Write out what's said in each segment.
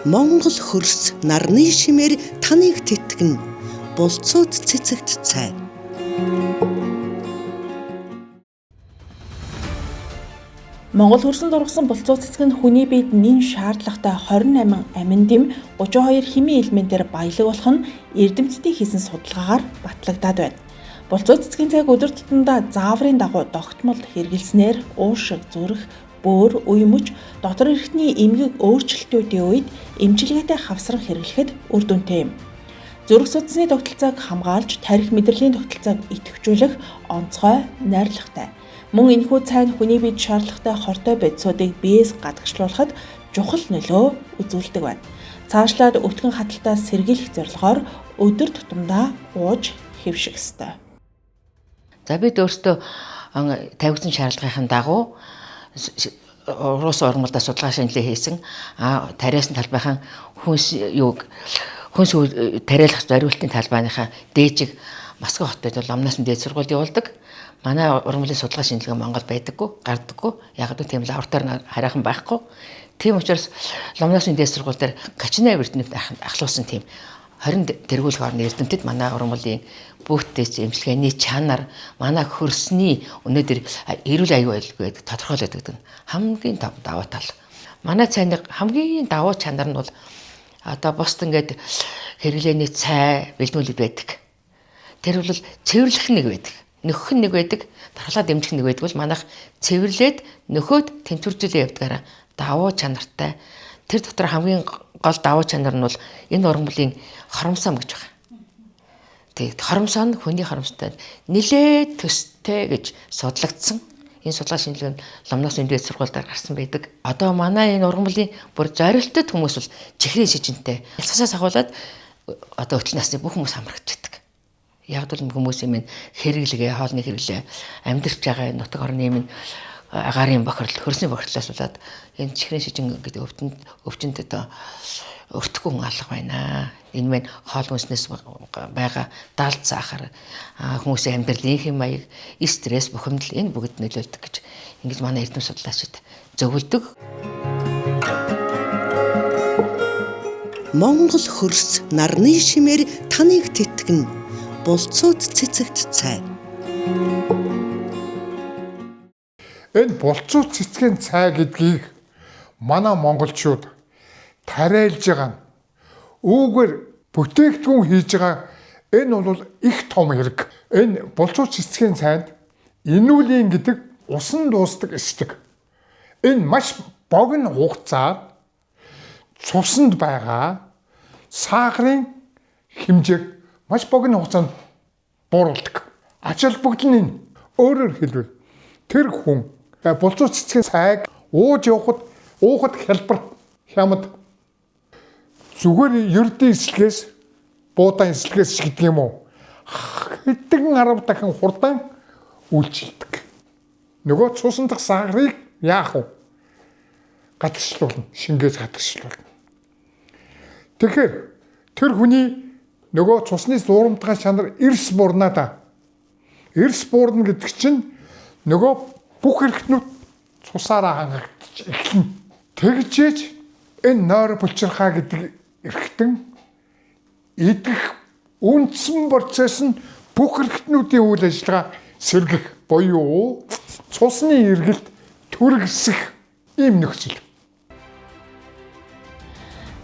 Монгол хөрс нарны шимээр таныг тэтгэн. Болцоод цэцэгт цай. Монгол хөрсөнд ургасан болцоо цэцэг нь хүний биед нэн шаардлагатай 28 амин дэм 32 химийн элементээр баялаг болох нь эрдэмтдийн хийсэн судалгаагаар батлагдаад байна. Болцоо цэцгийн цайг өдөр тутамдаа зааврын дагуу тогтмол хэрэглэснээр уушиг, зүрх, бөөр, үе мөч, дотор эрхтний эмгэг өөрчлөлтүүдийн үед эмчилгээтэй хавсран хэрэглэхэд үр дүнтэй юм. Зүрх судасны тогтолцоог хамгаалж, тарих мэдрэлийн тогтолцоог идэвхжүүлэх онцгой, найрлагатай. Мөн энэхүү цай нь хүний биед шаардлагатай хортой бодисуудыг биеэс гадагшлуулахад чухал нөлөө үзүүлдэг байна. Цаашлаад өтгөн хаталтаас сэргийлэх зорилгоор өдөр тутамдаа ууж хэвших ёстой. За бид өөрсдөө тавигдсан шаардлагын дагуу уруус ургамалдаа судалгаа шинжилгээ хийсэн тариасан талбайхан хүнс тариалах зориултын талбайныхаа дээжиг Москва хотод бол амнаас нь дээд сургууль явуулдаг. Манай ургамлын судалгаа шинжилгээ Монгол байдаггүй, гардаггүй. Яг л тийм лаборатори хараахан байхгүй. Тийм учраас Ломносын дээд сургууль дээр Качина эрдэмтэд ахлуулсан тийм 20 тэргүүлэх орны эрдэмтэд манай ургамлын бүтэц эмчилгээний чанар, манай хөрсний өнөөдөр эрүүл аюул гэдэг тодорхойлоод өгдөг. Хамгийн давуу тал. Манай цайны хамгийн давуу чанар нь бол одоо бусд ингээд хэрэглээний цай бэлдүүлэлт байдаг. Тэр бол цэвэрлэх нэг байдаг. Нөхөх нэг байдаг, дархлаа дэмжих нэг байдаг бол манайх цэвэрлээд нөхөөд тэнцвэржүүлээ явдгаараа давуу чанартай. Тэр дотор хамгийн гол давуу чанар нь бол энэ ургамлын хоромсоо гэж байна. Тэгээд хоромсоо нь хүний хоромстой нэлээд төстэй гэж судлагдсан. Энэ судалгаа шинжилгээ нь Ломносын дээд сургуульд гарсан байдаг. Одоо манай энэ ургамлын бүр зорилттой хүмүүс бол чихрийн шижинтэй. Ялцсаас ахуулаад одоо өтөл насны бүх хүмүүс хамрагддаг. Яг л хүмүүсийн минь хэрэглэгээ, хоолны хэрэглээ, амьдарч байгаа нутаг орны минь агарын бохирдол, хөрсний бохирдлоос болоод энэ чихрийн шижин гэдэг өвчнөд одоо өртөхгүй хүн алга байна. Энэ мань хоол хүнснээс байгаа даалт сахар, хүмүүсийн амьдралын хэм маяг, стресс, бухимдал энэ бүгд нөлөөлдөг гэж ингэж манай эрдэм судлаачид зөвлөдөг. Монгол хөрс нарны шимээр таныг тэтгэн. Болцоод цэцэгт цай. Энэ болцоод цэцгийн цай гэдгийг манай монголчууд тариалж байгаа нь үүгээр бүтээгдэхүүн хийж байгаа энэ бол их том хэрэг. Энэ болцоод цэцгийн цайд инүлин гэдэг усан дуустдаг эсдэг. Энэ маш богино хугацаар цуснд байгаа сахарын хэмжээг маш богино хугацаанд бууруулдаг. Ач холбогдол нь өөрөөр хэлбэл тэр хүн болцоо цэцгийн цайг ууж уухад хялбар хямд зүгээр ердийн эслэгээс буудаан эслэгээс гэдэг юм уу хэдэн 10 дахин хурдан үйлчилдэг. Нөгөө цусан дах сахарыг яах вэ? Гадагшлуулна, шингээж гадагшлуулна. Тэгэхээр тэр хүний нөгөө цусны зуурамтгай чанар эрс буурнаа да. Эрс буурна гэдэг чинь нөгөө бүх эрхтнүүд цусаараа хангагдаж эхэлнэ. Тэгжээж энэ нойр булчирхаа гэдэг эрхтэн идэх үндсэн процесс нь бүх эрхтнүүдийн үйл ажиллагаа сэргэх буюу цусны эргэлт түргэсэх ийм нөхцөл.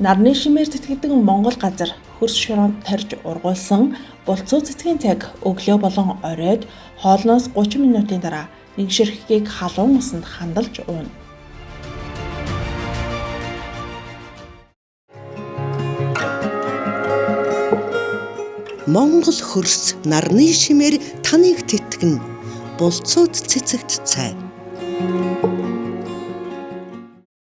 Нарны шимээр тэтгэдэг Монгол газар хөрс шороонд тарьж ургуулсан болцоо цэцгийн цайг өглөө болон оройд хоолноос 30 минутын дараа нэг ширхгийг халуун усанд хандалж ууна. Монгол хөрс нарны шимээр таныг тэтгэн. Болцоод цэцэгт цай.